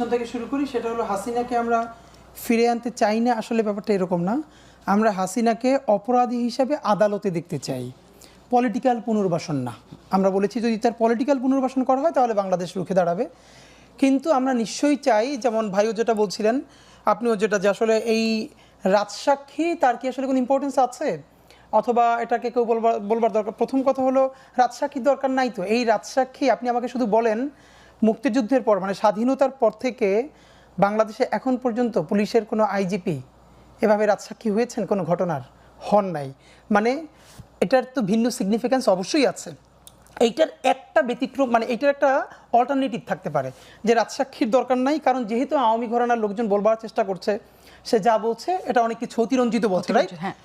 থেকে শুরু করি, সেটা হলো হাসিনাকে আমরা ফিরে আনতে চাই না। আসলে ব্যাপারটা এরকম না। আমরা হাসিনাকে অপরাধী হিসাবে আদালতে দেখতে চাই, পলিটিক্যাল পুনর্বাসন না। আমরা বলেছি যদি তার পলিটিক্যাল পুনর্বাসন করা হয় তাহলে বাংলাদেশ রুখে দাঁড়াবে। কিন্তু আমরা নিশ্চয়ই চাই, যেমন ভাইও যেটা বলছিলেন, আপনিও যেটা, যে আসলে এই রাজসাক্ষী তার কি আসলে কোনো ইম্পর্টেন্স আছে, অথবা এটাকে কেউ বলবার দরকার। প্রথম কথা হলো রাজসাক্ষীর দরকার নাই তো। এই রাজসাক্ষী আপনি আমাকে শুধু বলেন, মুক্তিযুদ্ধের পর মানে স্বাধীনতার পর থেকে বাংলাদেশে এখন পর্যন্ত পুলিশের কোনো আইজিপি এভাবে রাজসাক্ষী হয়েছেন কোনো ঘটনার? হন নাই। মানে এটার তো ভিন্ন সিগনিফিক্যান্স অবশ্যই আছে। এইটার একটা ব্যতিক্রম, মানে এইটার একটা অল্টারনেটিভ থাকতে পারে যে রাজসাক্ষীর দরকার নাই, কারণ যেহেতু আওয়ামী ঘরানার লোকজন বলবার চেষ্টা করছে, সে যা বলছে এটা অনেক কিছু অতিরঞ্জিত বলছে, রাইট? হ্যাঁ।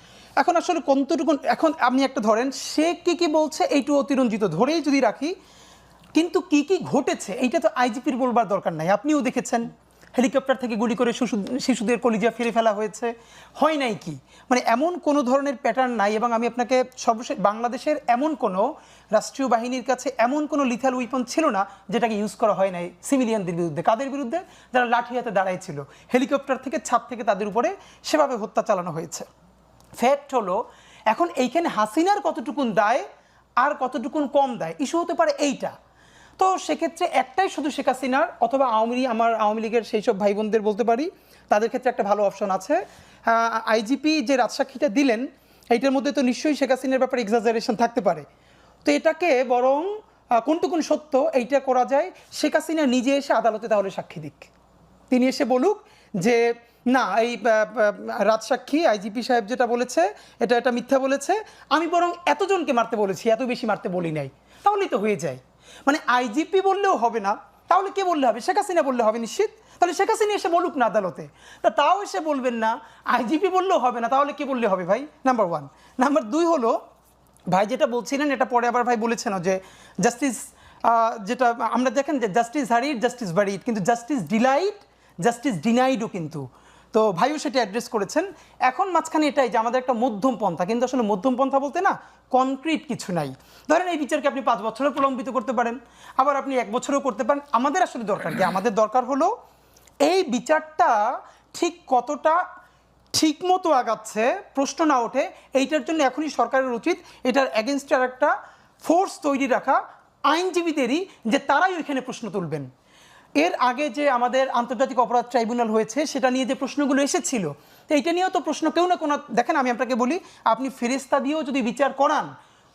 এখন আসলে কতটুকু, এখন আপনি একটা ধরেন সে কি বলছে এইটু অতিরঞ্জিত ধরেই যদি রাখি, কিন্তু কি ঘটেছে এইটা তো আইজিপির বলবার দরকার নাই। আপনিও দেখেছেন হেলিকপ্টার থেকে গুলি করে শিশুদের কলিজা ফিরে ফেলা হয়েছে, হয় নাই কি? মানে এমন কোনো ধরনের প্যাটার্ন নাই। এবং আমি আপনাকে সর্বশেষ, বাংলাদেশের এমন কোনো রাষ্ট্রীয় বাহিনীর কাছে এমন কোনো লিথাল উইপন ছিল না যেটাকে ইউজ করা হয় নাই সিভিলিয়ানদের বিরুদ্ধে। কাদের বিরুদ্ধে? যারা লাঠি হাতে দাঁড়াইছিল, হেলিকপ্টার থেকে ছাদ থেকে তাদের উপরে সেভাবে হত্যা চালানো হয়েছে। ফ্যাক্ট হলো এখন এইখানে হাসিনার কতটুকুন দায় আর কতটুকুন কম দায়, ইস্যু হতে পারে এইটা। তো সেক্ষেত্রে একটাই শুধু শেখ হাসিনার অথবা আওয়ামী লীগের সেই সব ভাই বোনদের বলতে পারি, তাদের ক্ষেত্রে একটা ভালো অপশন আছে। আইজিপি যে রাজসাক্ষীটা দিলেন এইটার মধ্যে তো নিশ্চয়ই শেখ হাসিনার ব্যাপারে এক্সাজারেশন থাকতে পারে। তো এটাকে বরং কোনটুকুন সত্য এইটা করা যায়, শেখ হাসিনা নিজে এসে আদালতে তাহলে সাক্ষী দিক। তিনি এসে বলুক যে না, এই রাজসাক্ষী আইজিপি সাহেব যেটা বলেছে এটা মিথ্যা বলেছে, আমি বরং এতজনকে মারতে বলেছি, এত বেশি মারতে বলি নাই। তাহলেই তো হয়ে যায়। মানে আইজিপি বললেও হবে না, তাহলে কে বললে হবে? শেখ হাসিনা বললে হবে নিশ্চিত। তাহলে শেখ হাসিনা এসে বলুক না আদালতে, তাও এসে বলবেন না। আইজিপি বললেও হবে না, তাহলে কে বললে হবে ভাই? Number one. নাম্বার দুই হলো, ভাই যেটা বলছিলেন এটা পরে আবার ভাই বলেছেন যে জাস্টিস, যেটা আমরা দেখেন যে জাস্টিস হারিড জাস্টিস বাড়িড, কিন্তু জাস্টিস ডিলাইড জাস্টিস ডিনাইডও কিন্তু। তো ভাইও সেটা অ্যাড্রেস করেছেন। এখন মাঝখানে এটাই যে আমাদের একটা মধ্যম পন্থা, কিন্তু আসলে মধ্যম পন্থা বলতে না কনক্রিট কিছু নাই। ধরেন এই বিচারকে আপনি 5 বছরও প্রলম্বিত করতে পারেন, আবার আপনি 1 বছরও করতে পারেন। আমাদের আসলে দরকার কি? আমাদের দরকার হলো এই বিচারটা ঠিক কতটা ঠিক মতো আগাচ্ছে, প্রশ্ন না ওঠে। এইটার জন্য এখনই সরকারের উচিত এটার এগেনস্টে আর একটা ফোর্স তৈরি রাখা, আইনজীবীদেরই, যে তারাই ওইখানে প্রশ্ন তুলবেন। এর আগে যে আমাদের আন্তর্জাতিক অপরাধ ট্রাইব্যুনাল হয়েছে সেটা নিয়ে যে প্রশ্নগুলো এসেছিল, তো এইটা নিয়েও তো প্রশ্ন কেউ না কোনো, দেখেন আমি আপনাকে বলি, আপনি ফেরেশতা দিয়েও যদি বিচার করান,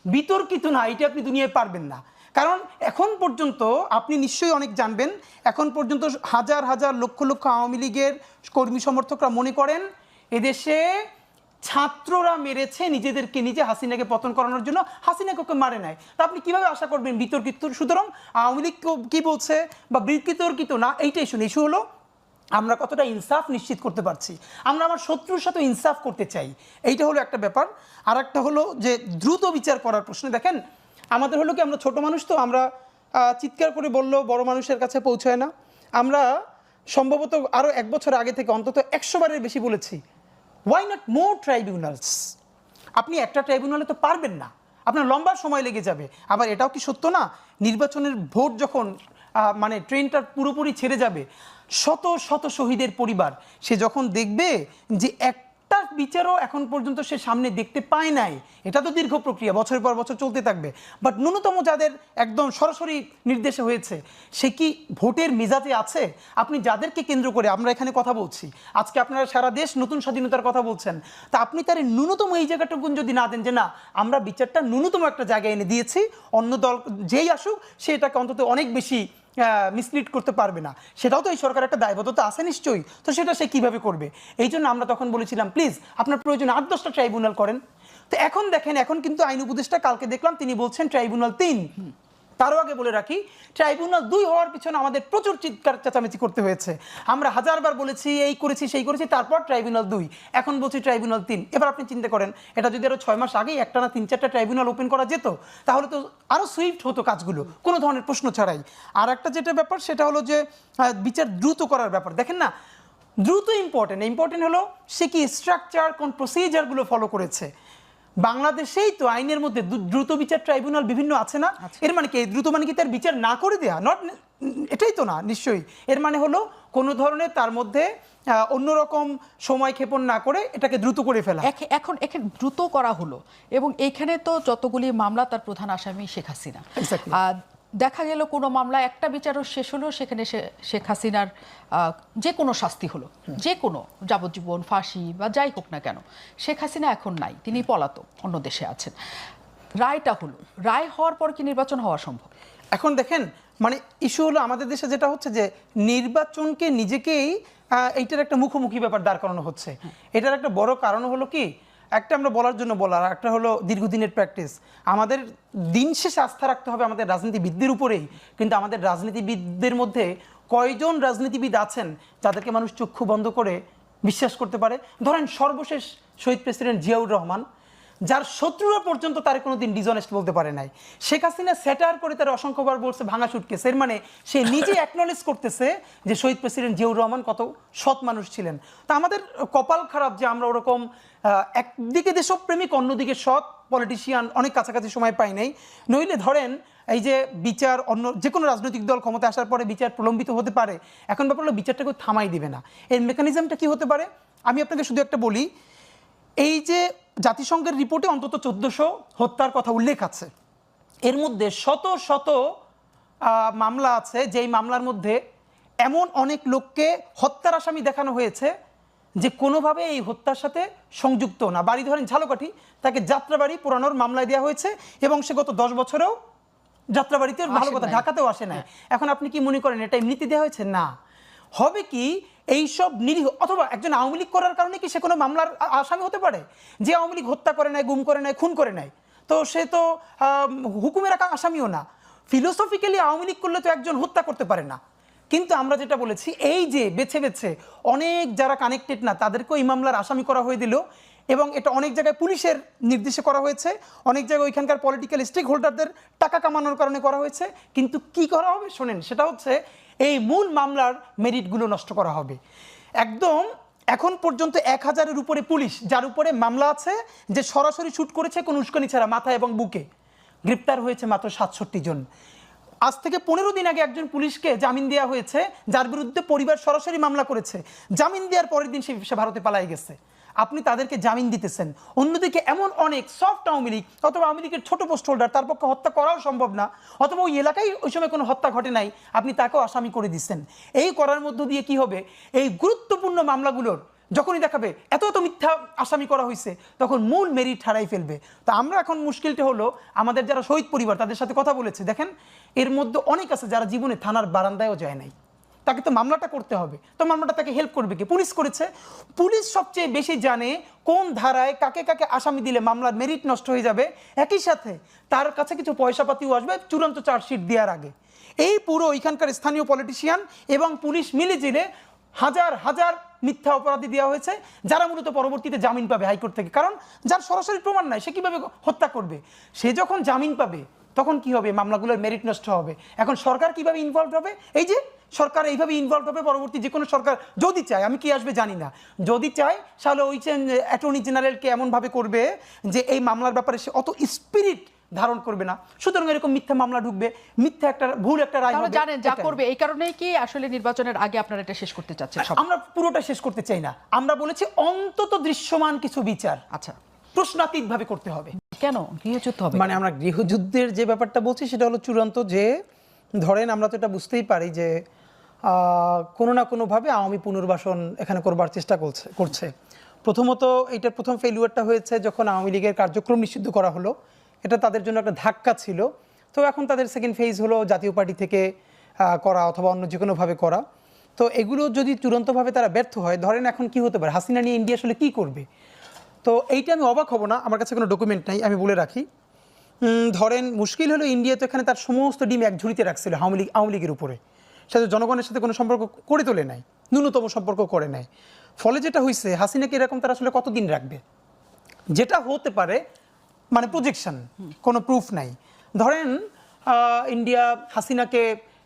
বিতর্কিত না, এটা আপনি দুনিয়ায় পারবেন না। কারণ এখন পর্যন্ত আপনি নিশ্চয়ই অনেক জানবেন, এখন পর্যন্ত হাজার হাজার লক্ষ লক্ষ আওয়ামী লীগের কর্মী সমর্থকরা মনে করেন এদেশে ছাত্ররা মেরেছে নিজেদেরকে নিজে, হাসিনাকে পতন করানোর জন্য। হাসিনাকে ওকে মারে নাই, তা আপনি কিভাবে আশা করবেন বিতর্কিত? সুতরাং আওয়ামী লীগ কি বলছে বা বিতর্কিত না, এইটাই শুনে ইস্যু হলো আমরা কতটা ইনসাফ নিশ্চিত করতে পারছি, আমরা আমার শত্রুর সাথে ইনসাফ করতে চাই, এইটা হলো একটা ব্যাপার। আর একটা হলো যে দ্রুত বিচার করার প্রশ্নে, দেখেন আমাদের হলো কি, আমরা ছোট মানুষ, তো আমরা চিৎকার করে বললেও বড় মানুষের কাছে পৌঁছায় না। আমরা সম্ভবত আরও 1 বছর আগে থেকে অন্তত 100 বারের বেশি বলেছি, ওয়াই নট মোর ট্রাইব্যুনালস? আপনি একটা ট্রাইব্যুনালে তো পারবেন না, আপনার লম্বা সময় লেগে যাবে। আবার এটাও কি সত্য না, নির্বাচনের ভোট যখন মানে ট্রেনটা পুরোপুরি ছেড়ে যাবে, শত শত শহীদের পরিবার সে যখন দেখবে যে একটা বিচারও এখন পর্যন্ত সে সামনে দেখতে পায় নাই, এটা তো দীর্ঘ প্রক্রিয়া, বছরের পর বছর চলতে থাকবে। বাট ন্যূনতম যাদের একদম সরাসরি নির্দেশে হয়েছে, সে কি ভোটের মেজাজে আছে? আপনি যাদেরকে কেন্দ্র করে আমরা এখানে কথা বলছি, আজকে আপনারা সারা দেশ নতুন স্বাধীনতার কথা বলছেন, তা আপনি তার ন্যূনতম এই জায়গাটুকুন যদি না দেন যে না আমরা বিচারটা ন্যূনতম একটা জায়গায় এনে দিয়েছি, অন্য দল যেই আসুক সে এটাকে অন্তত অনেক বেশি মিসলিড করতে পারবে না, সেটাও তো এই সরকার একটা দায়বদ্ধতা আছে নিশ্চয়ই। তো সেটা সে কীভাবে করবে? এই জন্য আমরা তখন বলেছিলাম প্লিজ আপনার প্রয়োজন 8-10টা ট্রাইব্যুনাল করেন। তো এখন দেখেন, এখন কিন্তু আইন উপদেষ্টা কালকে দেখলাম তিনি বলছেন ট্রাইব্যুনাল 3। তারও আগে বলে রাখি, ট্রাইব্যুনাল 2 হওয়ার পিছনে আমাদের প্রচুর চিৎকার চেঁচামেচি করতে হয়েছে। আমরা হাজারবার বলেছি এই করেছি সেই করেছি, তারপর ট্রাইব্যুনাল 2, এখন বলছি ট্রাইব্যুনাল 3। এবার আপনি চিন্তা করেন, এটা যদি আরও 6 মাস আগেই একটা না 3-4টা ট্রাইব্যুনাল ওপেন করা যেত, তাহলে তো আরও সুইফট হতো কাজগুলো, কোনো ধরনের প্রশ্ন ছাড়াই। আর একটা যেটা ব্যাপার সেটা হলো যে বিচার দ্রুত করার ব্যাপার। দেখেন না, দ্রুত ইম্পর্টেন্ট হলো সে কি স্ট্রাকচার, কোন প্রসিজারগুলো ফলো করেছে। বাংলাদেশেই তো আইনের মধ্যে দ্রুত বিচার ট্রাইব্যুনাল বিভিন্ন আছে না? এর মানে কি দ্রুত মানে কি তার বিচার না করে দেয়া? নট এটাই তো না নিশ্চয়ই। এর মানে হলো কোনো ধরনের তার মধ্যে অন্যরকম সময় ক্ষেপণ না করে এটাকে দ্রুত করে ফেলা। এখন এখানে দ্রুত করা হলো এবং এইখানে তো যতগুলি মামলা তার প্রধান আসামি শেখ হাসিনা। দেখা গেল কোনো মামলা একটা বিচারও শেষ হলো, সেখানে শেখ হাসিনার যে কোনো শাস্তি হলো, যে কোনো যাবজ্জীবন, ফাঁসি বা যাই হোক না কেন, শেখ হাসিনা এখন নাই, তিনি পলাতক, অন্য দেশে আছেন। রায়টা হলো, রায় হওয়ার পর কি নির্বাচন হওয়া সম্ভব? এখন দেখেন মানে ইস্যু হলো আমাদের দেশে যেটা হচ্ছে যে নির্বাচনকে নিজেকেই এইটার একটা মুখোমুখি ব্যাপার দাঁড় করানো হচ্ছে। এটার একটা বড় কারণ হলো কি, একটা আমরা বলার জন্য বলার, একটা হলো দীর্ঘদিনের প্র্যাকটিস। আমাদের দিন শেষে আস্থা রাখতে হবে আমাদের রাজনীতিবিদদের উপরেই, কিন্তু আমাদের রাজনীতিবিদদের মধ্যে কয়জন রাজনীতিবিদ আছেন যাদেরকে মানুষ চক্ষু বন্ধ করে বিশ্বাস করতে পারে? ধরেন সর্বশেষ শহীদ প্রেসিডেন্ট জিয়াউর রহমান, যার শত্রুরা পর্যন্ত তার কোনোদিন ডিসঅনেস্ট বলতে পারে নাই। শেখ হাসিনা স্যাটার করে তার অসংখ্যবার বলছে ভাঙা সুটকেস। এর মানে সে নিজে অ্যাকনলেজ করতেছে যে শহীদ প্রেসিডেন্ট জিয়াউর রহমান কত সৎ মানুষ ছিলেন। তা আমাদের কপাল খারাপ যে আমরা ওরকম একদিকে দেশপ্রেমিক অন্যদিকে সৎ পলিটিশিয়ান অনেক কাছাকাছি সময় পাই নাই। নইলে ধরেন এই যে বিচার অন্য যে কোনো রাজনৈতিক দল ক্ষমতা আসার পরে বিচার প্রলম্বিত হতে পারে, এখন ব্যাপার হলো বিচারটাকে থামাই দিবে না। এর মেকানিজমটা কি হতে পারে আমি আপনাকে শুধু একটা বলি। এই যে জাতিসংঘের রিপোর্টে অন্তত 1400 হত্যার কথা উল্লেখ আছে, এর মধ্যে শত শত মামলা আছে যেই মামলার মধ্যে এমন অনেক লোককে হত্যার আসামি দেখানো হয়েছে যে কোনোভাবে এই হত্যার সাথে সংযুক্ত না। বাড়ি ধরেন ঝালকাঠি, তাকে যাত্রাবাড়ি পোড়ানোর মামলায় দেওয়া হয়েছে এবং সে গত 10 বছরেও যাত্রাবাড়িতে, ভালো কথা, ঢাকাতেও আসে নাই। এখন আপনি কি মনে করেন এটা এমনিতে দেওয়া হয়েছে? না। হবে কি এইসব নিরীহ, অথবা একজন আওয়ামী লীগ করার কারণে কি সে কোনো মামলার আসামি হতে পারে? যে আওয়ামী লীগ হত্যা করে নাই, গুম করে নাই, খুন করে নাই, তো সে তো হুকুমের আসামিও না। ফিলোসফিক্যালি আওয়ামী লীগ করলে তো একজন হত্যা করতে পারে না। কিন্তু আমরা যেটা বলেছি, এই যে বেছে বেছে অনেক যারা কানেক্টেড না তাদেরকেও এই মামলার আসামি করা হয়ে দিল, এবং এটা অনেক জায়গায় পুলিশের নির্দেশে করা হয়েছে, অনেক জায়গায় ওইখানকার পলিটিক্যাল স্টেক হোল্ডারদের টাকা কামানোর কারণে করা হয়েছে। কিন্তু কি করা হবে শোনেন, সেটা হচ্ছে এই মূল মামলার মেরিটগুলো নষ্ট করা হবে। একদম এখন পর্যন্ত 1000-এর উপরে পুলিশ যার উপরে মামলা আছে, যে সরাসরি শুট করেছে কোনো উস্কানি ছাড়া মাথা এবং বুকে, গ্রেপ্তার হয়েছে মাত্র 67 জন। আজ থেকে 15 দিন আগে একজন পুলিশকে জামিন দেওয়া হয়েছে যার বিরুদ্ধে পরিবার সরাসরি মামলা করেছে। জামিন দেওয়ার পরের দিন সে ভারতে পালিয়ে গেছে। আপনি তাদেরকে জামিন দিতেছেন। অন্যদিকে এমন অনেক সফট আওয়ামী লীগ অথবা আওয়ামী লীগের ছোট পোস্ট হোল্ডার, তার পক্ষে হত্যা করাও সম্ভব না, অথবা ওই এলাকায় ওই সময় কোনো হত্যা ঘটে নাই, আপনি তাকেও আসামি করে দিচ্ছেন। এই করার মধ্য দিয়ে কি হবে, এই গুরুত্বপূর্ণ মামলাগুলোর যখনই দেখাবে এত এত মিথ্যা আসামি করা হয়েছে, তখন মূল মেরিট হারাই ফেলবে। তো আমরা এখন মুশকিলটা হলো আমাদের যারা শহীদ পরিবার তাদের সাথে কথা বলেছে, দেখেন এর মধ্যে অনেক আছে যারা জীবনে থানার বারান্দায়ও যায় নাই। তাকে তো মামলাটা করতে হবে, তো মামলাটা তাকে হেল্প করবে কি? পুলিশ করেছে। পুলিশ সবচেয়ে বেশি জানে কোন ধারায় কাকে কাকে আসামি দিলে মামলার মেরিট নষ্ট হয়ে যাবে, একই সাথে তার কাছে কিছু পয়সাপাতিও আসবে চূড়ান্ত চার্জশিট দেওয়ার আগে। এই পুরো এখানকার স্থানীয় পলিটিশিয়ান এবং পুলিশ মিলে জিলে হাজার হাজার মিথ্যা অপরাধী দেওয়া হয়েছে, যারা মূলত পরবর্তীতে জামিন পাবে হাইকোর্ট থেকে। কারণ যার সরাসরি প্রমাণ নাই সে কিভাবে হত্যা করবে? সে যখন জামিন পাবে তখন কি হবে, মামলাগুলোর মেরিট নষ্ট হবে। এখন সরকার কিভাবে ইনভলভ হবে? এই যে সরকার এইভাবে ইনভলভ হবে, পরবর্তী যে কোনো সরকার যদি চায়, আমি কি আসবে জানি না, যদি চায় তাহলে ওই অ্যাটর্নি জেনারেলকে এমনভাবে করবে যে এই মামলার ব্যাপারে সে অত স্পিরিট ধারণ করবে না। সুতরাং এরকম মিথ্যা মামলা ঢুকবে, মিথ্যা একটা ভুল একটা রায় হবে। জানেন যা করবে, এই কারণেই কি আসলে নির্বাচনের আগে আপনারা এটা শেষ করতে চাচ্ছেন? আমরা পুরোটা শেষ করতে চাই না, আমরা বলেছি অন্তত দৃশ্যমান কিছু বিচার আচ্ছা প্রশ্নাতীত ভাবে করতে হবে। কেন গৃহযুদ্ধ হবে? মানে আমরা গৃহযুদ্ধের যে ব্যাপারটা বলছি সেটা হলো চূড়ান্ত, যে ধরেন আমরা তো এটা বুঝতেই পারি যে কোনো না কোনোভাবে আওয়ামী পুনর্বাসন এখানে করবার চেষ্টা করছে। প্রথমত এইটার প্রথম ফেলিউরটা হয়েছে যখন আওয়ামী লীগের কার্যক্রম নিষিদ্ধ করা হলো, এটা তাদের জন্য একটা ধাক্কা ছিল। তো এখন তাদের সেকেন্ড ফেজ হলো জাতীয় পার্টি থেকে করা অথবা অন্য যে কোনোভাবে করা। তো এগুলো যদি চূড়ান্তভাবে তারা ব্যর্থ হয়, ধরেন এখন কি হতে পারে, হাসিনা নিয়ে ইন্ডিয়া আসলে কী করবে? তো এইটা আমি অবাক হব না, আমার কাছে কোনো ডকুমেন্ট নাই, আমি বলে রাখি। ধরেন মুশকিল হলো ইন্ডিয়া তো এখানে তার সমস্ত ডিম এক ঝুড়িতে রাখছিল আওয়ামী লীগের উপরে, সাথে জনগণের সাথে কোনো সম্পর্ক করে তোলে নাই, ন্যূনতম সম্পর্ক করে নেয়। ফলে যেটা হয়েছে, হাসিনাকে এরকম তারা আসলে কতদিন রাখবে? যেটা হতে পারে মানে প্রজেকশন, কোনো প্রুফ নাই। ধরেন ইন্ডিয়া হাসিনাকে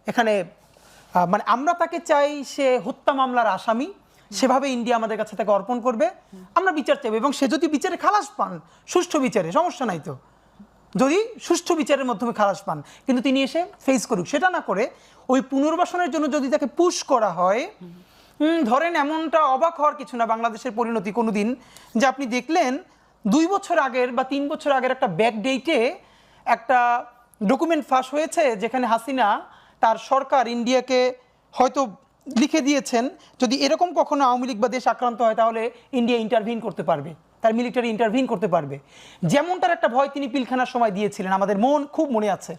এখানে মানে আমরা তাকে চাই সে হত্যা মামলার আসামি, সেভাবে ইন্ডিয়া আমাদের কাছে তাকে অর্পণ করবে, আমরা বিচার চাইব, এবং সে যদি বিচারে খালাস পান, সুষ্ঠু বিচারে, সমস্যা নাই তো। যদি সুষ্ঠু বিচারের মাধ্যমে খালাস পান, কিন্তু তিনি এসে ফেস করুক। সেটা না করে ওই পুনর্বাসনের জন্য যদি তাকে পুশ করা হয়, ধরেন এমনটা অবাক হওয়ার কিছু না বাংলাদেশের পরিণতি কোনোদিন, যে আপনি দেখলেন 2 বছর আগের বা 3 বছর আগের একটা ব্যাক ডেটে একটা ডকুমেন্ট ফাঁস হয়েছে, যেখানে হাসিনা তার সরকার ইন্ডিয়াকে হয়তো লিখে দিয়েছেন যদি এরকম কখনো আওয়ামী লীগ বা দেশ আক্রান্ত হয় তাহলে ইন্ডিয়া ইন্টারভিন করতে পারবে, তার মিলিটারি ইন্টারভিন করতে পারবে। যেমনটার একটা ভয় তিনি পিলখানার সময় দিয়েছিলেন, আমাদের খুব মনে আছে।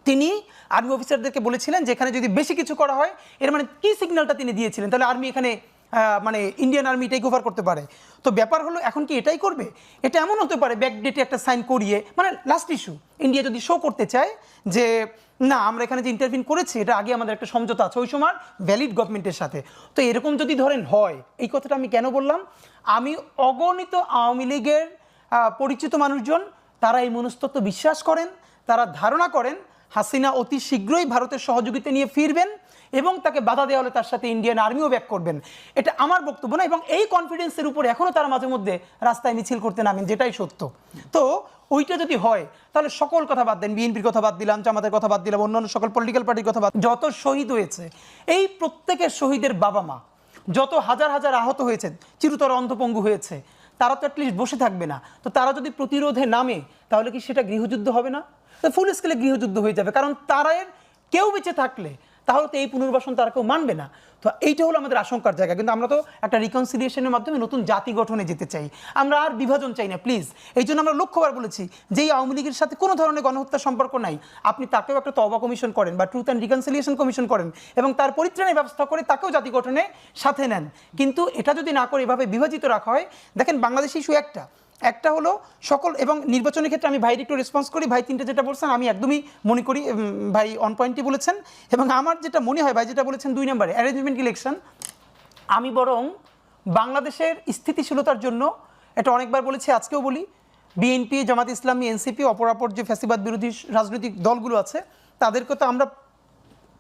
তিনি আর্মি অফিসারদেরকে বলেছিলেন যে এখানে যদি বেশি কিছু করা হয়, এর মানে কি সিগন্যালটা তিনি দিয়েছিলেন, তাহলে আর্মি এখানে মানে ইন্ডিয়ান আর্মি টেক ওভার করতে পারে। তো ব্যাপার হলো এখন কি এটাই করবে? এটা এমন হতে পারে ব্যাকডেটে একটা সাইন করিয়ে, মানে লাস্ট ইস্যু ইন্ডিয়া যদি শো করতে চায় যে না আমরা এখানে যে ইন্টারভিন করেছি এটা আগে আমাদের একটা সমঝোতা আছে ওই সময় ভ্যালিড গভর্নমেন্টের সাথে। তো এরকম যদি ধরেন হয়, এই কথাটা আমি কেন বললাম, আমি অগণিত আওয়ামী লীগের পরিচিত মানুষজন তারা এই মনস্তত্ত্ব বিশ্বাস করেন, তারা ধারণা করেন হাসিনা অতি শীঘ্রই ভারতের সহযোগিতা নিয়ে ফিরবেন এবং তাকে বাধা দেওয়া হলে তার সাথে ইন্ডিয়ান আর্মিও ব্যাক করবেন। এটা আমার বক্তব্য না, এবং এই কনফিডেন্সের উপর এখনও তারা মাঝে মধ্যে রাস্তায় মিছিল করতে নামেন, যেটাই সত্য। তো ওইটা যদি হয় তাহলে সকল কথা বাদ দেন, বিএনপির কথা বাদ দিলাম, জামাতের কথা বাদ দিলাম, অন্যান্য সকল পলিটিক্যাল পার্টির কথা বাদ, যত শহীদ হয়েছে এই প্রত্যেকের শহীদের বাবা মা, যত হাজার হাজার আহত হয়েছে, চিরতর অন্ধপঙ্গু হয়েছে, তারা তো অ্যাটলিস্ট বসে থাকবে না। তো তারা যদি প্রতিরোধে নামে তাহলে কি সেটা গৃহযুদ্ধ হবে না? ফুল স্কেলে গৃহযুদ্ধ হয়ে যাবে, কারণ তারা কেউ বেঁচে থাকলে তাহলে তো এই পুনর্বাসন তারা কেউ মানবে না। তো এইটা হলো আমাদের আশঙ্কার জায়গা। কিন্তু আমরা তো একটা রিকনসিলিয়েশনের মাধ্যমে নতুন জাতি গঠনে যেতে চাই, আমরা আর বিভাজন চাই না প্লিজ। এই জন্য আমরা লক্ষ্যবার বলেছি যে এই আওয়ামী লীগের সাথে কোনো ধরনের গণহত্যার সম্পর্ক নাই, আপনি তাকেও একটা তওবা কমিশন করেন বা ট্রুথ অ্যান্ড রিকনসিলিয়েশন কমিশন করেন এবং তার পরিত্রাণের ব্যবস্থা করে তাকেও জাতি গঠনে সাথে নেন। কিন্তু এটা যদি না করে এভাবে বিভাজিত রাখা হয়, দেখেন বাংলাদেশ ইস্যু একটা হলো সকল, এবং নির্বাচনের ক্ষেত্রে আমি ভাইয়ের একটু রেসপন্স করি। ভাই তিনটে যেটা বলছেন আমি একদমই মনে করি ভাই অন পয়েন্টই বলেছেন, এবং আমার যেটা মনে হয় ভাই যেটা বলেছেন 2 নম্বরে অ্যারেঞ্জমেন্ট ইলেকশন, আমি বরং বাংলাদেশের স্থিতিশীলতার জন্য এটা অনেকবার বলেছি, আজকেও বলি, বিএনপি, জামাত ইসলামী, এনসিপি, অপরাপর যে ফ্যাসিবাদ বিরোধী রাজনৈতিক দলগুলো আছে তাদেরকে তো আমরা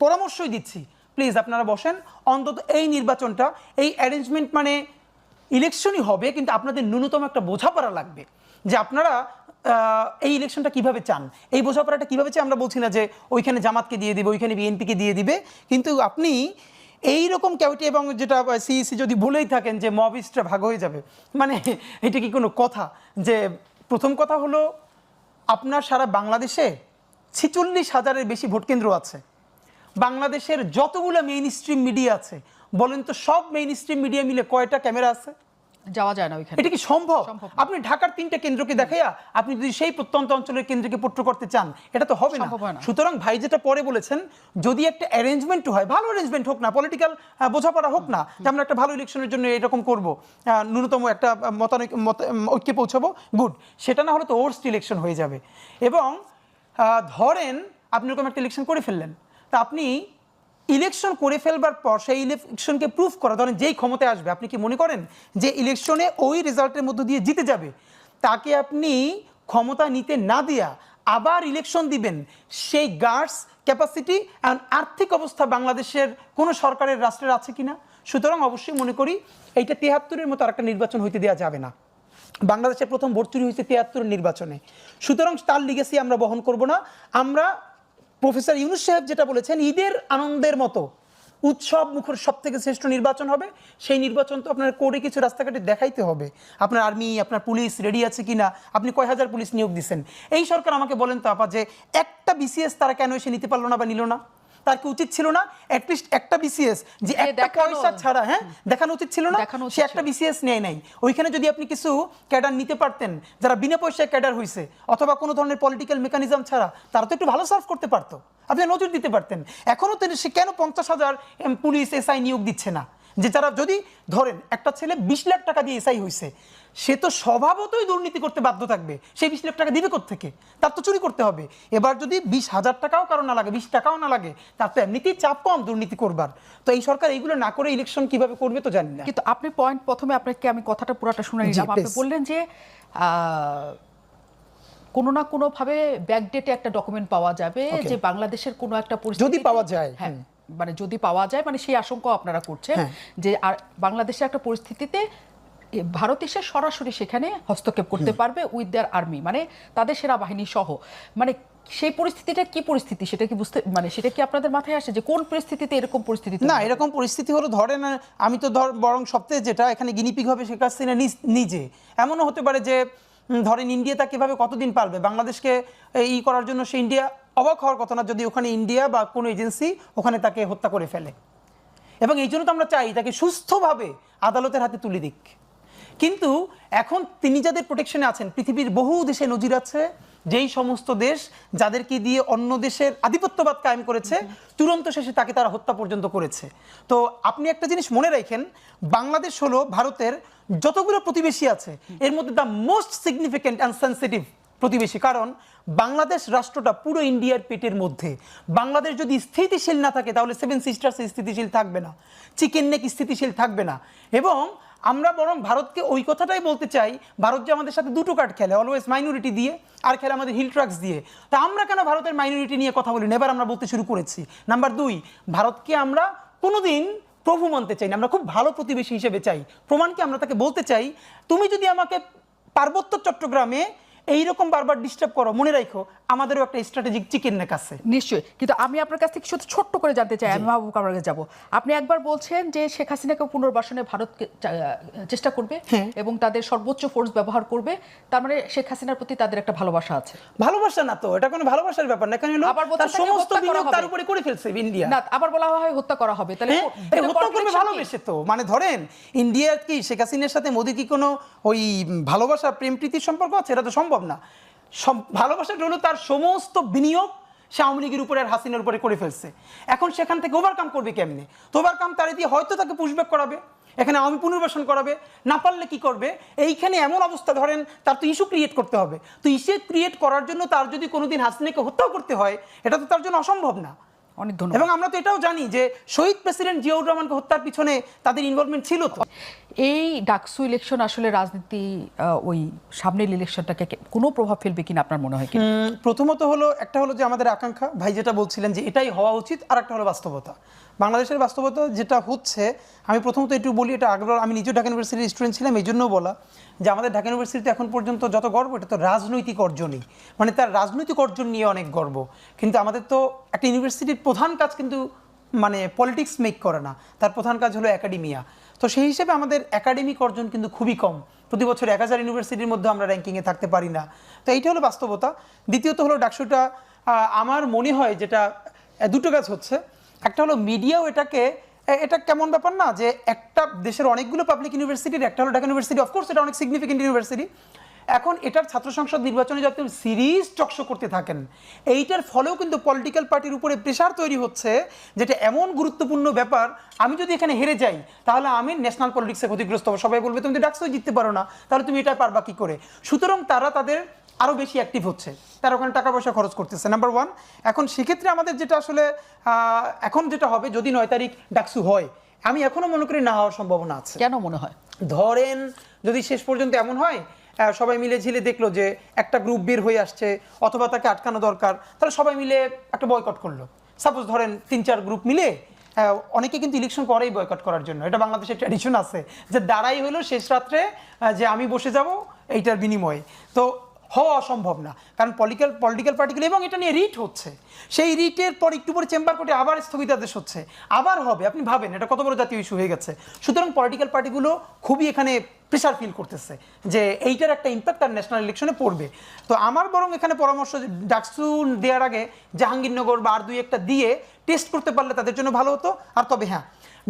পরামর্শই দিচ্ছি, প্লিজ আপনারা বসেন, অন্তত এই নির্বাচনটা, এই অ্যারেঞ্জমেন্ট মানে ইলেকশনই হবে, কিন্তু আপনাদের ন্যূনতম একটা বোঝাপড়া লাগবে যে আপনারা এই ইলেকশনটা কিভাবে চান, এই বোঝাপড়াটা কিভাবে চান। আমরা বলছি না যে ওইখানে জামাতকে দিয়ে দিবে, ওইখানে বিএনপিকে দিয়ে দিবে, কিন্তু আপনি এই রকম ক্যাভিটি এবং যেটা সিইসি যদি বলেই থাকেন যে মবিস্টরা ভাগ হয়ে যাবে, মানে এটা কি কোনো কথা? যে প্রথম কথা হলো আপনার সারা বাংলাদেশে 46,000-এর বেশি ভোটকেন্দ্র আছে, বাংলাদেশের যতগুলো মেইন স্ট্রিম মিডিয়া আছে বলেন তো, সব মেইন স্ট্রিম মিডিয়া মিলে কয়টা ক্যামেরা আছে? যাওয়া যায় না ওইখানে। এটা কি সম্ভব? আপনি ঢাকার 3টে কেন্দ্রকে দেখাইয়া আপনি যদি সেই প্রত্যন্ত অঞ্চলের কেন্দ্রকে পোট্র করতে চান, এটা তো হবে না। সুতরাং ভাই যেটা পরে বলেছেন, যদি একটা অ্যারেঞ্জমেন্ট হয়, ভালো অ্যারেঞ্জমেন্ট হোক না, পলিটিক্যাল বোঝাপড়া হোক না, যে আমরা একটা ভালো ইলেকশনের জন্য এরকম করব, ন্যূনতম একটা ঐক্যে পৌঁছাবো, গুড। সেটা না হলে তো ওয়ার্স্ট ইলেকশন হয়ে যাবে। এবং ধরেন আপনি এরকম একটা ইলেকশন করে ফেললেন, তা আপনি ইলেকশন করে ফেলবার পর সেই ইলেকশনকে প্রুফ করা, ধরেন যেই ক্ষমতায় আসবে, আপনি কি মনে করেন যে ইলেকশনে ওই রেজাল্টের মধ্য দিয়ে জিতে যাবে, তাকে আপনি ক্ষমতা নিতে না দিয়া আবার ইলেকশন দিবেন? সেই গার্ডস ক্যাপাসিটি অ্যান্ড আর্থিক অবস্থা বাংলাদেশের কোনো সরকারের রাষ্ট্রের আছে কিনা? সুতরাং অবশ্যই মনে করি এইটা 73-এর মতো আরেকটা নির্বাচন হইতে দেওয়া যাবে না। বাংলাদেশের প্রথম ভোট চুরি হয়েছে 73-এর নির্বাচনে, সুতরাং তার লিগেসি আমরা বহন করব না। আমরা প্রফেসর ইউনূস সাহেব যেটা বলেছেন, ঈদের আনন্দের মতো উৎসব মুখর সব থেকে শ্রেষ্ঠ নির্বাচন হবে, সেই নির্বাচন তো আপনার করে কিছু রাস্তাঘাটে দেখাইতে হবে। আপনার আর্মি, আপনার পুলিশ রেডি আছে কিনা, আপনি কয় হাজার পুলিশ নিয়োগ দিচ্ছেন? এই সরকার আমাকে বলেন তো আপা, যে একটা বিসিএস তারা কেন এসে নিতে পারলো না বা নিল না? তার কি উচিত ছিল না অ্যাটলিস্ট একটা বিসিএস যে একটা পয়সা ছাড়া, হ্যাঁ, দেখানো উচিত ছিল না? সে একটা বিসিএস নেয় নাই, ওইখানে যদি আপনি কিছু ক্যাডার নিতে পারতেন যারা বিনা পয়সায় ক্যাডার হয়েছে, অথবা কোনো ধরনের পলিটিক্যাল মেকানিজম ছাড়া, তারা তো একটু ভালো সার্ভ করতে পারতো, আপনি নজর দিতে পারতেন। এখনও সে কেন 50,000 পুলিশ এসআই নিয়োগ দিচ্ছে না? যে যারা, যদি ধরেন একটা ছেলে 20 লাখ টাকা দিয়ে এসআই হয়েছে, সে তো স্বভাবতই দুর্নীতি করতে বাধ্য থাকবে। সেই 20 লাখ টাকা দিবে কোত্থেকে? তার তো চুরি করতে হবে। এবার যদি 20,000 টাকাও কারো না লাগে, 20 টাকাও না লাগে, তার তো এমনিতেই চাপ কম দুর্নীতি করবার। তো এই সরকার এইগুলো না করে ইলেকশন কিভাবে করবে তো জানি না। কিন্তু আপনি পয়েন্ট, প্রথমে আপনাকে আমি কথাটা পুরোটা শুনে নিলাম। আপনি বললেন যে কোনো না কোনো ভাবে ব্যাকডেটে একটা ডকুমেন্ট পাওয়া যাবে যে বাংলাদেশের কোনো একটা পরিস্থিতি যদি পাওয়া যায়, হ্যাঁ, মানে যদি পাওয়া যায়, মানে সেই আশঙ্কা আপনারা করছেন যে আর বাংলাদেশের একটা পরিস্থিতিতে ভারত এসে সরাসরি সেখানে হস্তক্ষেপ করতে পারবে উইথ দেয়ার আর্মি, মানে তাদের সেনাবাহিনী সহ, মানে সেই পরিস্থিতিটা কি পরিস্থিতি সেটা কি বুঝতে, মানে সেটা কি আপনাদের মাথায় আসে যে কোন পরিস্থিতিতে এরকম পরিস্থিতি না, এরকম পরিস্থিতি হলো ধরেন আমি তো বরং সবথেকে যেটা এখানে গিনিপিগ হবে শেখ হাসিনা নিজে। এমনও হতে পারে যে ধরেন ইন্ডিয়া তাকে এভাবে কতদিন পারবে, বাংলাদেশকে ই করার জন্য সে ইন্ডিয়া অবাক হওয়ার কথা না যদি ওখানে ইন্ডিয়া বা কোনো এজেন্সি ওখানে তাকে হত্যা করে ফেলে। এবং এই জন্য তো আমরা চাই তাকে সুস্থভাবে আদালতের হাতে তুলে দিক। কিন্তু এখন তিনি যাদের প্রোটেকশনে আছেন, পৃথিবীর বহু দেশে নজির আছে যেই সমস্ত দেশ যাদেরকে দিয়ে অন্য দেশের আধিপত্যবাদ কায়েম করেছে তুরন্ত শেষে তাকে তারা হত্যা পর্যন্ত করেছে। তো আপনি একটা জিনিস মনে রাখেন, বাংলাদেশ হলো ভারতের যতগুলো প্রতিবেশী আছে এর মধ্যে the most significant and sensitive প্রতিবেশী। কারণ বাংলাদেশ রাষ্ট্রটা পুরো ইন্ডিয়ার পেটের মধ্যে। বাংলাদেশ যদি স্থিতিশীল না থাকে তাহলে সেভেন সিস্টার্স স্থিতিশীল থাকবে না, চিকেন নেক স্থিতিশীল থাকবে না। এবং আমরা বরং ভারতকে ওই কথাটাই বলতে চাই, ভারত যে আমাদের সাথে দুটো কার্ড খেলে, অলওয়েজ মাইনরিটি দিয়ে আর খেলে আমাদের হিল ট্রাক্স দিয়ে। তা আমরা কেন ভারতের মাইনরিটি নিয়ে কথা বলি না, এবার আমরা বলতে শুরু করেছি। নাম্বার 2, ভারতকে আমরা কোনোদিন প্রভু মানতে চাই না, আমরা খুব ভালো প্রতিবেশী হিসেবে চাই। প্রমাণকে আমরা তাকে বলতে চাই, তুমি যদি আমাকে পার্বত্য চট্টগ্রামে এইরকম বারবার ডিস্টার্ব করো, মনে রাখো আমাদেরও একটা স্ট্র্যাটেজিক চিকেন নেক আছে। নিশ্চয়ই, কিন্তু আমি আপনার কাছ থেকে শুধু ছোট্ট করে জানতে চাই, আমি মাহবুব কামরার কাছে যাব। আপনি একবার বলছেন যে শেখ হাসিনাকে পুনর্বাসনে ভারত চেষ্টা করবে এবং তাদের সর্বোচ্চ ফোর্স ব্যবহার করবে, তার মানে শেখ হাসিনার প্রতি তাদের একটা ভালোবাসা আছে। ভালোবাসা না তো, এটা কোনো ভালোবাসার ব্যাপার না, কারণ তার সমস্ত বিনিয়োগ তার উপরে করে ফেলছে ইন্ডিয়া। না, আবার বলা হয় হত্যা করা হবে, তাহলে হত্যা করবে ভালোবেসে তো। মানে ধরেন ইন্ডিয়ার কি শেখ হাসিনার সাথে মোদি কি কোনো ওই ভালোবাসা প্রেম প্রীতির সম্পর্ক আছে? এটা তো সম্ভব না। ভালোবাসাটা হলো তার সমস্ত বিনিয়োগ সে আওয়ামী লীগের উপরে আর হাসিনার উপরে করে ফেলছে। এখন সেখান থেকে ওভারকাম করবে কেমনে? তো ওভারকাম তারে দিয়ে হয়তো তাকে পুশব্যাক করাবে, এখানে আওয়ামী পুনর্বাসন করাবে, না পারলে কি করবে? এইখানে এমন অবস্থা ধরেন তার তো ইস্যু ক্রিয়েট করতে হবে। তো ইস্যু ক্রিয়েট করার জন্য তার যদি কোনোদিন হাসিনাকে হত্যাও করতে হয়, এটা তো তার জন্য অসম্ভব না। অনেক ধন্যবাদ। এবং আমরা তো এটাও জানি যে শহীদ প্রেসিডেন্ট জিয়াউর রহমানকে হত্যার পিছনে তাদের ইনভলভমেন্ট ছিল। তো এই ডাকসু ইলেকশন আসলে রাজনীতি ওই সামনের ইলেকশনটাকে কোনো প্রভাব ফেলবে কিনা আপনার মনে হয়? প্রথমত হলো একটা হলো যে আমাদের আকাঙ্ক্ষা, ভাই যেটা বলছিলেন যে এটাই হওয়া উচিত, আর একটা হলো বাস্তবতা। বাংলাদেশের বাস্তবতা যেটা হচ্ছে, আমি প্রথমত একটু বলি, এটা আগ্রহ, আমি নিজেও ঢাকা ইউনিভার্সিটির স্টুডেন্ট ছিলাম, এই জন্য বলা যে আমাদের ঢাকা ইউনিভার্সিটিতে এখন পর্যন্ত যত গর্ব এটা তো রাজনৈতিক অর্জনই, মানে তার রাজনৈতিক অর্জন নিয়ে অনেক গর্ব। কিন্তু আমাদের তো একটা ইউনিভার্সিটির প্রধান কাজ কিন্তু মানে পলিটিক্স মেক করে না, তার প্রধান কাজ হলো একাডেমিয়া। তো সেই হিসেবে আমাদের একাডেমিক অর্জন কিন্তু খুবই কম। প্রতি বছর 1000 ইউনিভার্সিটির মধ্যে আমরা র্যাঙ্কিংয়ে থাকতে পারি না। তো এইটা হলো বাস্তবতা। দ্বিতীয়ত হলো ডাকসুটা আমার মনে হয় যেটা দুটো কাজ হচ্ছে, একটা হলো মিডিয়াও এটা কেমন ব্যাপার না যে একটা দেশের অনেকগুলো পাবলিক ইউনিভার্সিটির একটা হলো ঢাকা ইউনিভার্সিটি, অফকোর্স এটা অনেক সিগনিফিকেন্ট ইউনিভার্সিটি। এখন এটার ছাত্র সংসদ নির্বাচনে যত সিরিজ টকশো করতে থাকেন, এইটার ফলেও কিন্তু পলিটিক্যাল পার্টির উপরে প্রেশার তৈরি হচ্ছে, যেটা এমন গুরুত্বপূর্ণ ব্যাপার, আমি যদি এখানে হেরে যাই তাহলে আমি ন্যাশনাল পলিটিক্সে ক্ষতিগ্রস্ত হবো। সবাই বলবে তুমি তো ডাকসুই জিততে পারো না, তাহলে তুমি এটা পারবা কি করে? সুতরাং তারা তাদের আরও বেশি অ্যাক্টিভ হচ্ছে, তারা ওখানে টাকা পয়সা খরচ করতেছে, নাম্বার 1। এখন সেক্ষেত্রে আমাদের যেটা আসলে এখন যেটা হবে, যদি 9 তারিখ ডাকসু হয়, আমি এখনও মনে করি না হওয়ার সম্ভাবনা আছে। কেন মনে হয়? ধরেন যদি শেষ পর্যন্ত এমন হয় সবাই মিলে ঝিলে দেখলো যে একটা গ্রুপ বের হয়ে আসছে অথবা তাকে আটকানো দরকার, তাহলে সবাই মিলে একটা বয়কট করলো। সাপোজ ধরেন 3-4 গ্রুপ মিলে, অনেকে কিন্তু ইলেকশন করেই বয়কট করার জন্য, এটা বাংলাদেশের ট্র্যাডিশন আছে যে দাঁড়াই হলো শেষ রাত্রে যে আমি বসে যাব এইটার বিনিময়ে। তো হওয়া অসম্ভব না, কারণ পলিটিক্যাল পার্টিগুলো, এবং এটা নিয়ে রিট হচ্ছে, সেই রিটের পর একটু পরে চেম্বার কোর্টে আবার স্থগিতাদেশ হচ্ছে, আবার হবে। আপনি ভাবেন এটা কত বড় জাতীয় ইস্যু হয়ে গেছে। সুতরাং পলিটিক্যাল পার্টিগুলো খুবই এখানে প্রেশার ফিল করতেছে যে এইটার একটা ইম্প্যাক্ট তার ন্যাশনাল ইলেকশনে পড়বে। তো আমার বরং এখানে পরামর্শ, ডাকসু দেওয়ার আগে জাহাঙ্গীরনগর বা আর 2-1টা দিয়ে টেস্ট করতে পারলে তাদের জন্য ভালো হতো। আর তবে হ্যাঁ,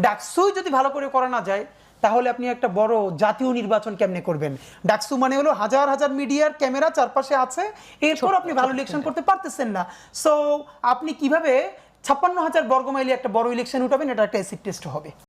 ডাকসুই যদি ভালো করে করা না যায় তাহলে আপনি একটা বড় জাতীয় নির্বাচন কেমনে করবেন? ডাকসু মানে হলো হাজার হাজার মিডিয়ার ক্যামেরা চারপাশে আছে, এরপর আপনি ভালো ইলেকশন করতে পারতেছেন না। সো আপনি কিভাবে 56,000 বর্গ মাইলে একটা বড় ইলেকশন উঠাবেন? এটা একটা অ্যাসিড টেস্ট হবে।